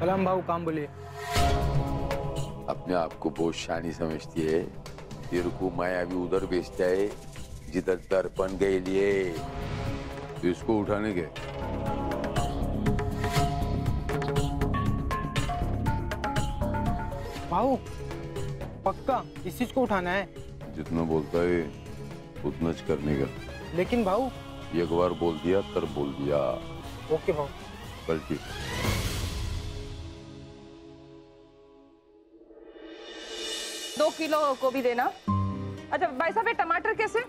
सलाम भाऊ, काम बोलिए। अपने आप को बहुत शानी समझती है, तेरे को मैं अभी उधर भेजता है जिधर दर्पण के लिए। तो इसको उठाने के भाऊ पक्का इस चीज को उठाना है? जितना बोलता है उतना करने का। लेकिन भाऊ एक बार बोल दिया तर बोल दिया। ओके भाऊ। चल ठीक। 2 किलो गोभी देना। अच्छा भाई साहब, ये टमाटर कैसे?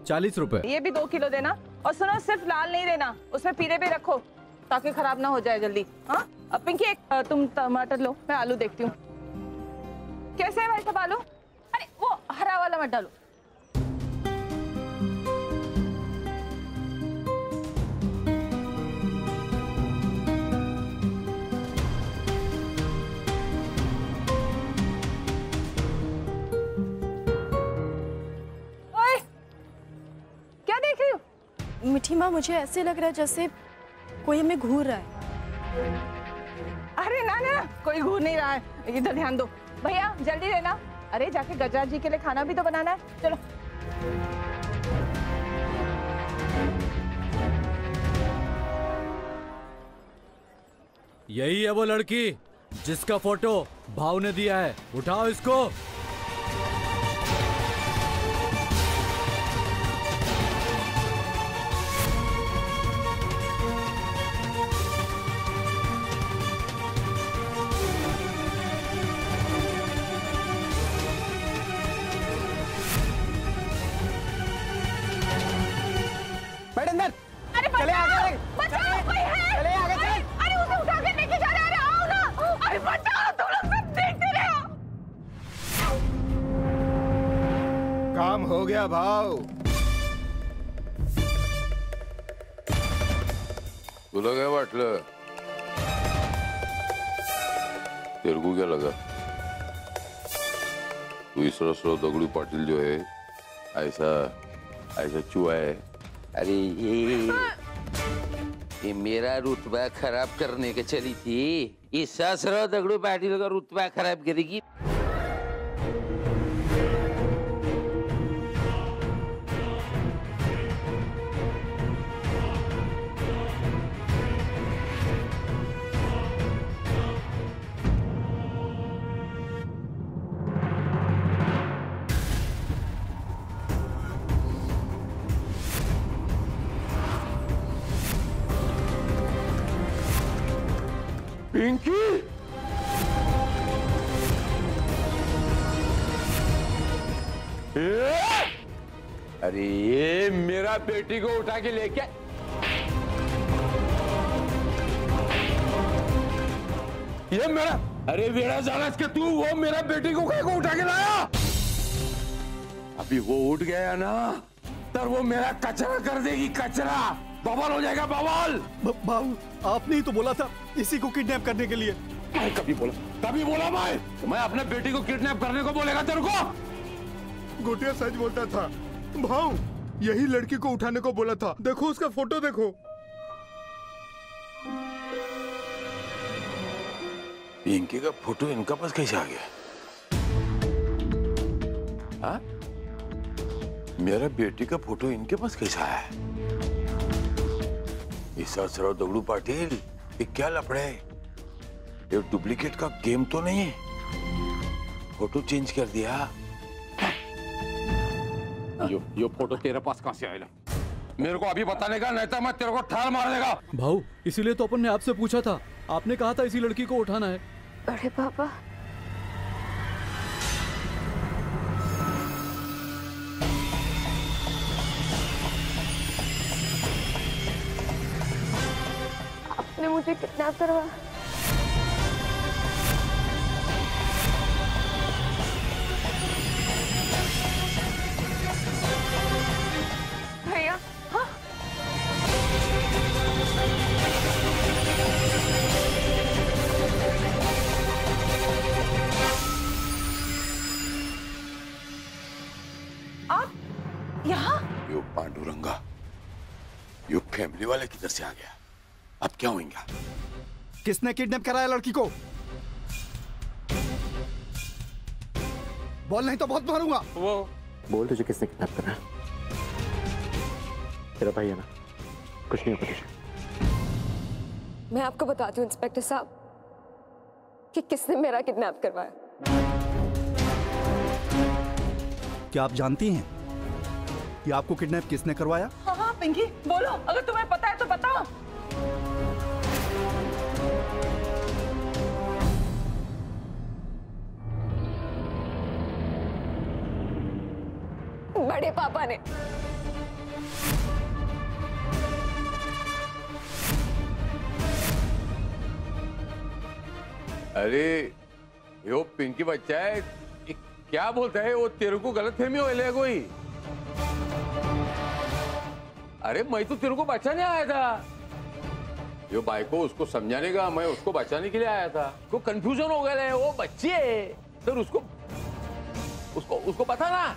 40 रुपए। ये भी 2 किलो देना। और सुनो, सिर्फ लाल नहीं देना, उसमें पीले भी रखो ताकि खराब ना हो जाए जल्दी। हाँ पिंकी, एक तुम टमाटर लो, मैं आलू देखती हूँ। कैसे है भाई साहब आलू? अरे वो हरा वाला मत डालो। मिठी माँ, मुझे ऐसे लग रहा है जैसे कोई हमें घूर रहा है। अरे ना ना, कोई घूर नहीं रहा है, इधर ध्यान दो। भैया जल्दी देना। अरे जाके गजराज जी के लिए खाना भी तो बनाना है। चलो। यही है वो लड़की जिसका फोटो भाव ने दिया है। उठाओ इसको। चले आगे, बचाओ, कोई है? चले आगे, चले। अरे उसे उठा के लेके जा रहे हैं, आओ ना। अरे बचाओ, तुम लोग सब देखते रहो। काम हो गया भाव। तुला काय वाटलं? तेरे को क्या लगा? तू इसरो दगड़ू पाटिल जो है ऐसा चूहा है। अरे ये मेरा रुतबा खराब करने के चली थी। इस ससुर दगड़ू पाटिल का रुतबा खराब करेगी। पिंकी, अरे ये मेरा बेटी को उठा के लेके ये मेरा, अरे वेड़ा जालस के तू वो मेरा बेटी को कहीं को उठा के लाया। अभी वो उठ गया ना तब वो मेरा कचरा कर देगी, कचरा बवाल हो जाएगा, बवाल। बाबू आपने ही तो बोला था इसी को किडनैप करने के लिए। मैं कभी बोला मैं अपने बेटी को किडनैप करने को बोलेगा तेरे को? गोटिया सच बोलता था भाऊ, यही लड़की को उठाने को बोला था। देखो उसका फोटो देखो। पिंकी का फोटो इनका पास कैसे आ गया? हाँ? मेरा बेटी का फोटो इनके पास कैसे आया है? इस सरसराव दगड़ू पाटिल, ये क्या लफड़ा है? ये डुप्लीकेट का गेम तो नहीं है? फोटो चेंज कर दिया। यो फोटो तेरे पास कहां से आया? मेरे को अभी बताने का, नहीं तो मैं तेरे को ठाल मार देगा। भाऊ इसीलिए तो अपन ने आपसे पूछा था, आपने कहा था इसी लड़की को उठाना है। अरे पापा, आपने मुझे किडनैप करवाया। भैया, हाँ? आप यहाँ? यो पांडुरंगा, यो फैमिली वाले किधर से आ गया? अब क्या होगा? किसने किडनैप कराया लड़की को? बोल, नहीं तो बहुत मारूंगा। वो बोल, तुझे किसने किडनैप करा? तेरा भाई है ना? कुछ नहीं होगा तुझे। मैं आपको बताती हूँ इंस्पेक्टर साहब कि किसने मेरा किडनैप करवाया। क्या आप जानती हैं कि आपको किडनैप किसने करवाया? हाँ हाँ पिंकी बोलो, अगर तुम्हें पता है तो बताओ। बड़े पापा ने। अरे यो पिंकी बच्चा है, ये क्या बोलता है वो? तेरे को गलतफहमी हो ले कोई? अरे मैं तो तेरे को बचाने आया था। यो भाई को उसको समझाने का, मैं उसको बचाने के लिए आया था। को कंफ्यूजन हो गया है, वो बच्ची है तो उसको उसको उसको पता ना।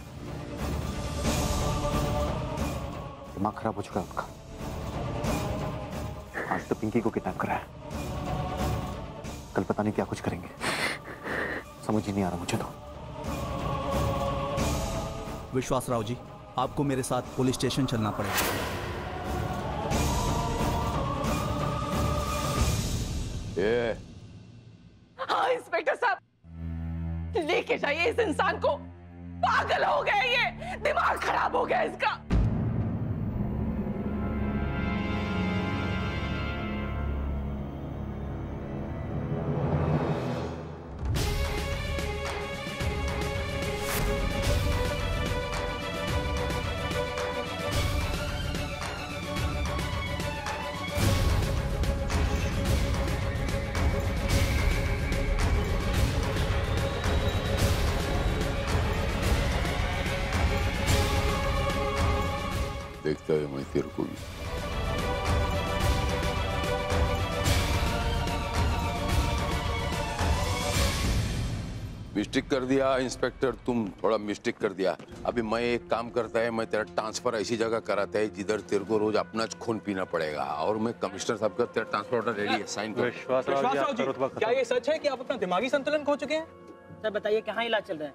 दिमाग खराब हो चुका है उनका। आज तो पिंकी को किडनैप करा है, कल पता नहीं क्या कुछ करेंगे। समझ ही नहीं आ रहा मुझे तो। विश्वासराव जी, आपको मेरे साथ पुलिस स्टेशन चलना पड़ेगा। ये हाँ इंस्पेक्टर साहब, लेके जाइए इस इंसान को। पागल हो गया ये, दिमाग खराब हो गया इसका। देखता है मैं तेरे को भी। मिस्टेक कर दिया इंस्पेक्टर, तुम थोड़ा मिस्टेक कर दिया। अभी मैं एक काम करता है, मैं तेरा ट्रांसफर ऐसी जगह कराता है जिधर तेरे को रोज अपना खून पीना पड़ेगा। और मैं कमिश्नर साहब का तेरा ट्रांसफर ऑर्डर रेडी है, साइन कर। विश्वासराव जी, क्या ये सच है कि आप अपना दिमागी संतुलन खो चुके हैं? सर बताइए कहाँ इलाज चल रहा है?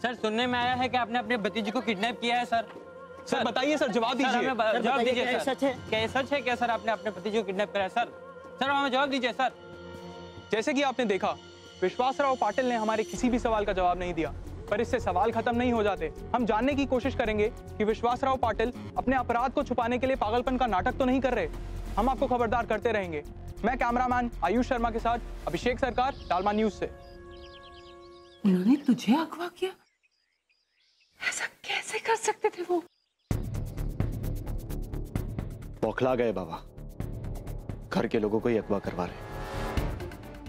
सर सुनने में आया है कि आपने अपने भतीजे को किडनैप किया है सर। सर बताइए सर, जवाब दीजिए। जवाब दीजिए सर। सच है क्या? ये सच है क्या सर आपने अपने भतीजे को किडनैप करा है सर? सर हमें जवाब दीजिए सर। जैसे कि आपने देखा, विश्वासराव पाटिल ने हमारे किसी भी सवाल का जवाब नहीं दिया, पर इससे सवाल खत्म नहीं हो जाते। हम जानने की कोशिश करेंगे कि विश्वासराव पाटिल अपने अपराध को छुपाने के लिए पागलपन का नाटक तो नहीं कर रहे। हम आपको खबरदार करते रहेंगे। मैं कैमरामैन आयुष शर्मा के साथ अभिषेक सरकार, डालमा न्यूज से। उन्होंने तुझे अगवा किया? ऐसा कैसे कर सकते थे वो? बौखला गए बाबा, घर के लोगों को ही अगवा करवा रहे।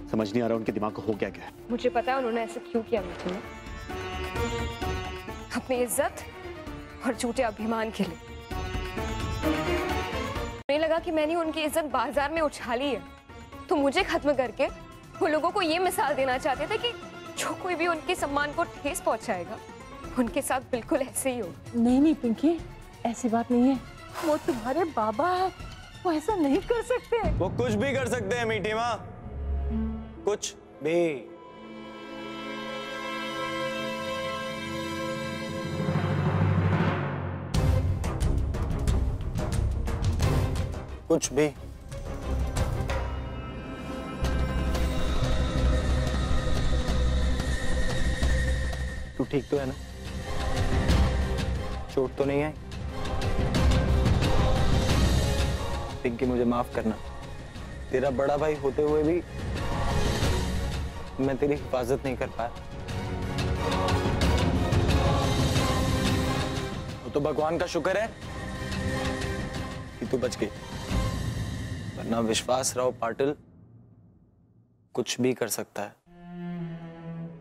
समझ नहीं आ रहा उनके दिमाग को हो क्या गया। मुझे पता है उन्होंने ऐसे क्यों किया मीठी में। अपनी इज्जत और झूठे अभिमान के लिए। मुझे लगा कि मैंने उनकी इज्जत बाजार में उछाली है, तो मुझे खत्म करके वो लोगों को ये मिसाल देना चाहते थे कि जो कोई भी उनके सम्मान को ठेस पहुंचाएगा उनके साथ बिल्कुल ऐसे ही हो। नहीं नहीं पिंकी, ऐसी बात नहीं है। वो तुम्हारे बाबा है, वो ऐसा नहीं कर सकते। वो कुछ भी कर सकते हैं मीठी माँ, कुछ भी। कुछ भी। तू ठीक तो है ना? चोट तो नहीं है? पिंकी मुझे माफ करना, तेरा बड़ा भाई होते हुए भी मैं तेरी हिफाजत नहीं कर पाया। तो भगवान का शुक्र है कि तू बच गई, वरना विश्वासराव पाटिल कुछ भी कर सकता है।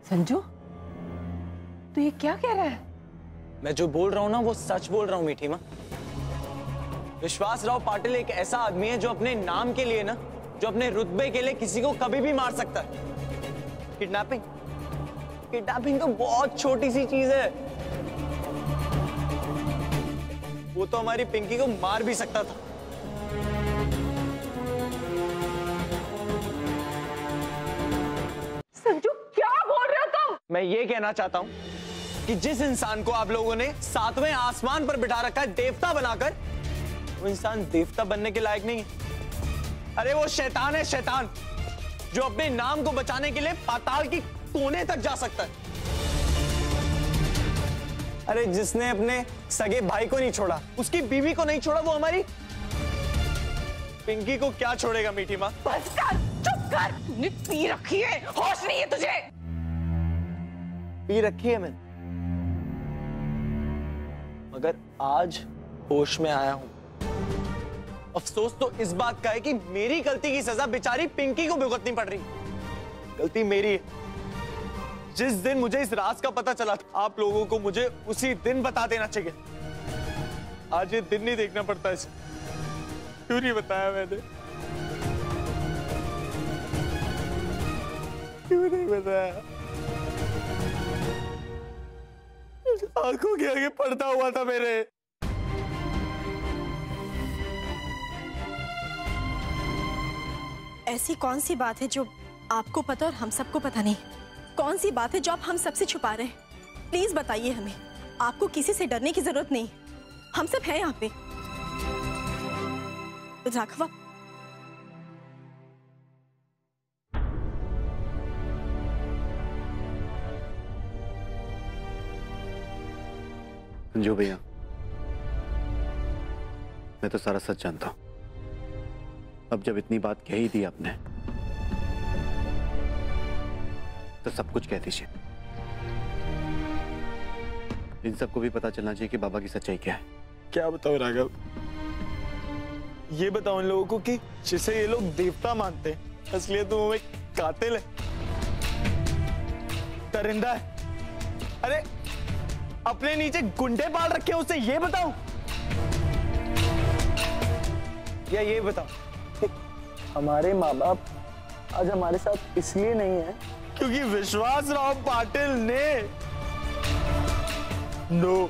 संजू, तू ये क्या कह रहा है? मैं जो बोल रहा हूं ना वो सच बोल रहा हूं मीठी माँ। विश्वासराव पाटिल एक ऐसा आदमी है जो अपने नाम के लिए ना, जो अपने रुतबे के लिए किसी को कभी भी मार सकता है। किडनैपिंग तो बहुत छोटी सी चीज है, वो तो हमारी पिंकी को मार भी सकता था। ये कहना चाहता हूं कि जिस इंसान को आप लोगों ने 7वें आसमान पर बिठा रखा है देवता बनाकर, वो इंसान देवता बनने के लायक नहीं है। अरे वो शैतान है, शैतान, जो अपने नाम को बचाने के लिए पाताल की कोने तक जा सकता है। अरे जिसने अपने सगे भाई को नहीं छोड़ा, उसकी बीवी को नहीं छोड़ा, वो हमारी पिंकी को क्या छोड़ेगा मीठी माँ? बस कर, चुप कर। तूने पी रखी है, होश नहीं है तुझे। पी रखी है मैंने, मगर आज होश में आया हूं। अफसोस तो इस बात का है कि मेरी गलती की सजा बेचारी पिंकी को भुगतनी पड़ रही। गलती मेरी है। जिस दिन मुझे इस राज का पता चला था, आप लोगों को मुझे उसी दिन बता देना चाहिए। आज ये दिन नहीं देखना पड़ता इसे। क्यों नहीं बताया मैंने? क्यों नहीं बताया? आंखों के आगे पड़ता हुआ था मेरे। ऐसी कौन सी बात है जो आपको पता और हम सबको पता नहीं? कौन सी बात है जो आप हम सबसे छुपा रहे हैं? प्लीज बताइए हमें। आपको किसी से डरने की जरूरत नहीं, हम सब हैं यहाँ पे। राघव, संजू भैया, मैं तो सारा सच जानता हूं। अब जब इतनी बात कह ही दी आपने, तो सब कुछ कह दीजिए। इन सबको भी पता चलना चाहिए कि बाबा की सच्चाई क्या है। क्या बताओ राघव? ये बताओ इन लोगों को कि जिसे ये लोग देवता मानते हैं, असलियत में वो एक कातिल है, दरिंदा है। अरे अपने नीचे गुंडे पाल रखे हैं, उसे ये बताओ या ये बताओ हमारे माँ बाप आज हमारे साथ इसलिए नहीं है क्योंकि विश्वासराव पाटिल ने नो।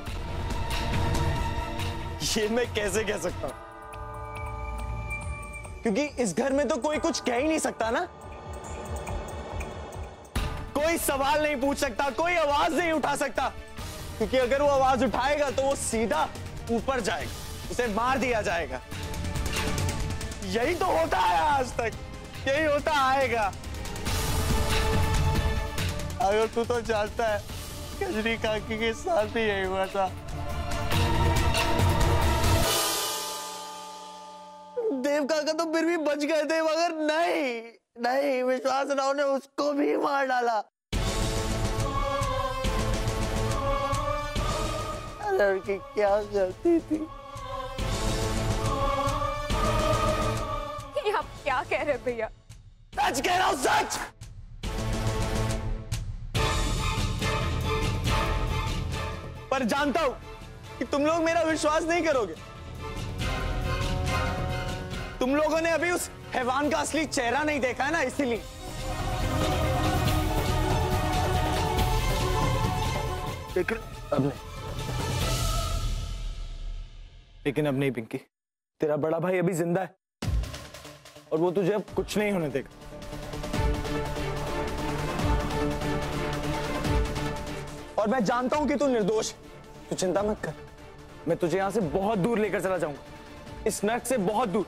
ये मैं कैसे कह सकता हूं? क्योंकि इस घर में तो कोई कुछ कह ही नहीं सकता ना। कोई सवाल नहीं पूछ सकता, कोई आवाज नहीं उठा सकता, क्योंकि अगर वो आवाज उठाएगा तो वो सीधा ऊपर जाएगा, उसे मार दिया जाएगा। यही तो होता है आज तक, यही होता आएगा। अगर तू तो जानता है कजरी काकी के साथ भी यही हुआ था। देव काका तो फिर भी बच गए थे, मगर नहीं, विश्वासराव ने उसको भी मार डाला। लड़की क्या गलती थी? ये आप क्या कह रहे हैं भैया? सच कह रहा हूं, सच। पर जानता हूं कि तुम लोग मेरा विश्वास नहीं करोगे। तुम लोगों ने अभी उस हैवान का असली चेहरा नहीं देखा है ना, इसीलिए। लेकिन अब नहीं पिंकी, तेरा बड़ा भाई अभी जिंदा है और वो तुझे अब कुछ नहीं होने देगा। और मैं जानता हूं कि तू निर्दोष है, तू चिंता मत कर। मैं तुझे यहां से बहुत दूर लेकर चला जाऊंगा, इस नर्क से बहुत दूर,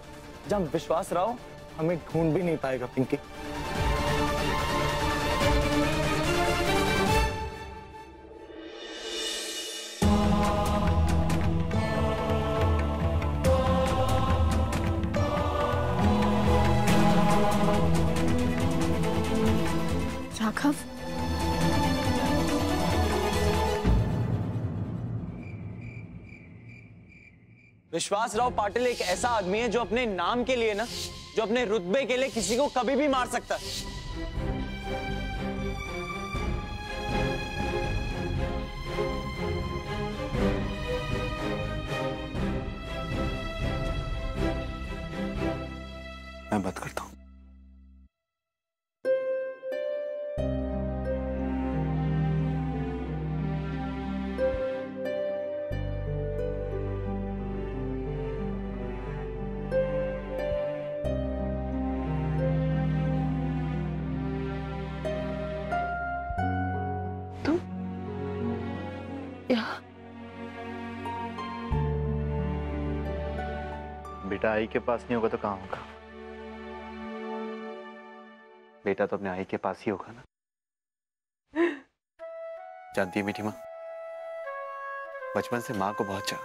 जहां विश्वासराव हमें ढूंढ भी नहीं पाएगा पिंकी। राघव, विश्वासराव पाटिल एक ऐसा आदमी है जो अपने नाम के लिए ना, जो अपने रुतबे के लिए किसी को कभी भी मार सकता है। मैं बात करता हूं। बेटा आई के पास नहीं होगा तो कहाँ होगा? बेटा तो अपने आई के पास ही होगा ना। जानती है मीठी माँ, बचपन से माँ को बहुत चाहा,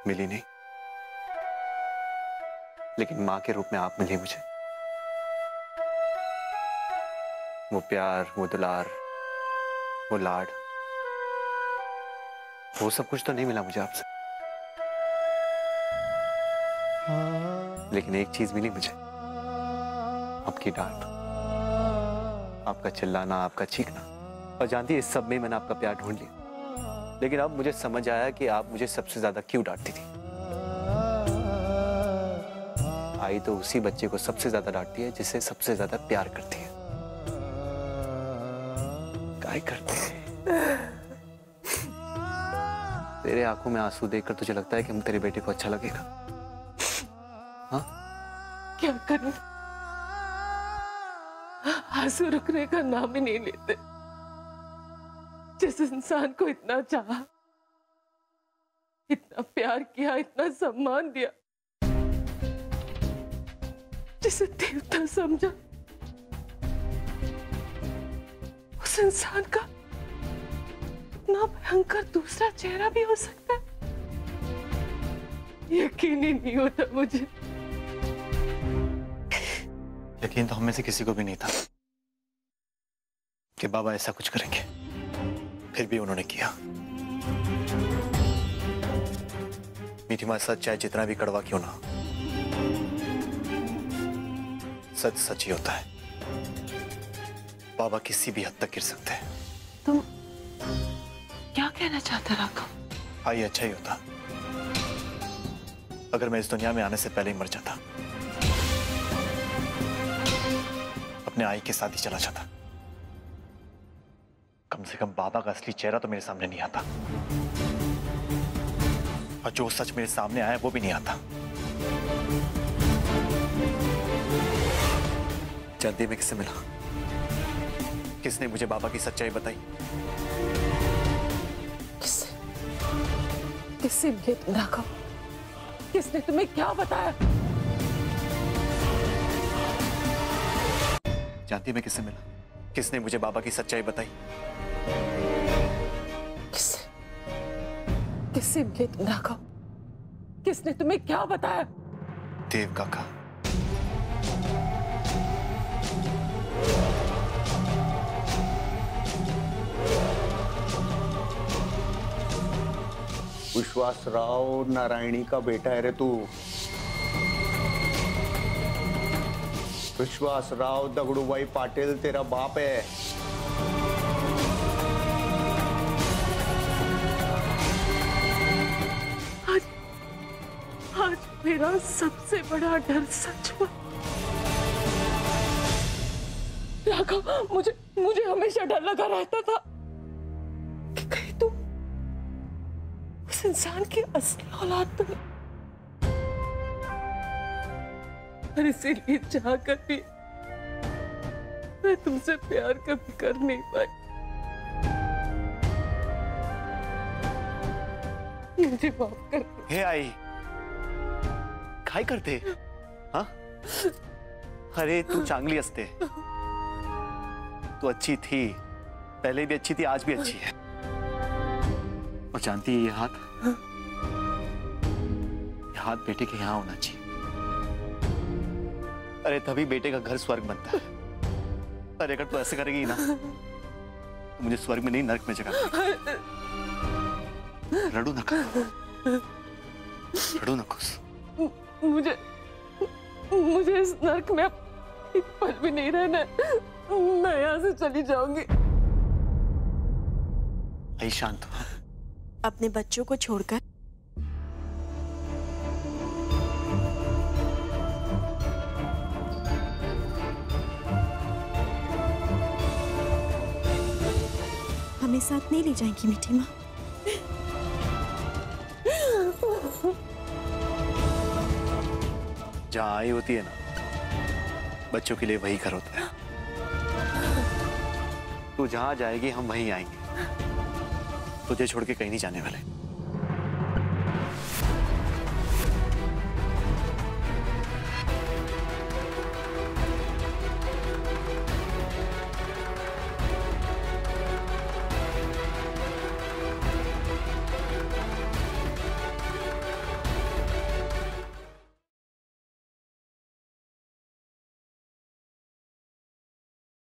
मिली नहीं, लेकिन माँ के रूप में आप मिली मुझे। वो प्यार, वो दुलार, वो लाड, वो सब कुछ तो नहीं मिला मुझे आपसे, लेकिन एक चीज मिली मुझे, आपकी डांट, आपका चिल्लाना, आपका चीखना। और जानती है, इस सब में मैंने आपका प्यार ढूंढ लिया, लेकिन अब मुझे समझ आया कि आप मुझे सबसे ज्यादा क्यों डांटती थी। आई तो उसी बच्चे को सबसे ज्यादा डांटती है जिसे सबसे ज्यादा प्यार करती है। काय करते हैं? तेरे आंखों में आंसू देखकर तुझे लगता है कि तेरे बेटे को अच्छा लगेगा? हाँ? क्या करूं? आंसू रुकने का नाम ही नहीं लेते। जिस इंसान को इतना चाहा, इतना प्यार किया, इतना सम्मान दिया, जिसे देवता समझा, उस इंसान का इतना भयंकर दूसरा चेहरा भी हो सकता है? यकीन ही नहीं होता मुझे। यकीन तो हम में से किसी को भी नहीं था कि बाबा ऐसा कुछ करेंगे, फिर भी उन्होंने किया। मीठी माँ, सच चाहे जितना भी कड़वा क्यों ना, सच सच ही होता है। बाबा किसी भी हद तक गिर सकते हैं। तुम क्या कहना चाहते राघव? हाँ, ये अच्छा ही होता अगर मैं इस दुनिया में आने से पहले ही मर जाता, अपने आई के साथ ही चला जाता। कम से कम बाबा का असली चेहरा तो मेरे सामने नहीं आता, और जो सच मेरे सामने आया वो भी नहीं आता। जानती मैं किससे मिला? किसने मुझे बाबा की सच्चाई बताई? किससे मिले तुम राघव? किसने तुम्हें क्या बताया? जानती मैं किससे मिला? किसने मुझे बाबा की सच्चाई बताई? किससे मिले तुम राघव? किसने तुम्हें क्या बताया? देव काका। विश्वासराव नारायणी का बेटा है रे तू। विश्वासराव दगड़ूभाई पाटिल तेरा बाप है। आज मेरा सबसे बड़ा डर सच हुआ। राघव, मुझे हमेशा डर लगा रहता था कि कहीं तुम उस इंसान की असली औलाद तो नहीं। और इसीलिए चाहकर भी मैं तुमसे प्यार कभी कर नहीं पाई। मुझे माफ कर दो। हे आई, काय करते? हाँ? अरे तू चांगली असते, तू अच्छी थी, पहले भी अच्छी थी, आज भी अच्छी है। और जानती है, ये हाथ बेटे के यहां होना चाहिए। अरे तभी बेटे का घर स्वर्ग बनता है। अरे अगर तू ऐसे करेगी ना तो मुझे स्वर्ग में नहीं, नरक में जगह मिलेगी। रड़ू ना कर, रड़ू ना खुश। मुझे इस नरक में अब एक पल भी नहीं रहना। मैं यहाँ से चली जाऊंगी। आई शांत हो। अपने बच्चों को छोड़कर हमें साथ नहीं ले जाएंगी मीठी माँ? जहाँ आई होती है ना, बच्चों के लिए वही घर होता है। तू जहाँ जाएगी हम वहीं आएंगे, तुझे छोड़ के कहीं नहीं जाने वाले।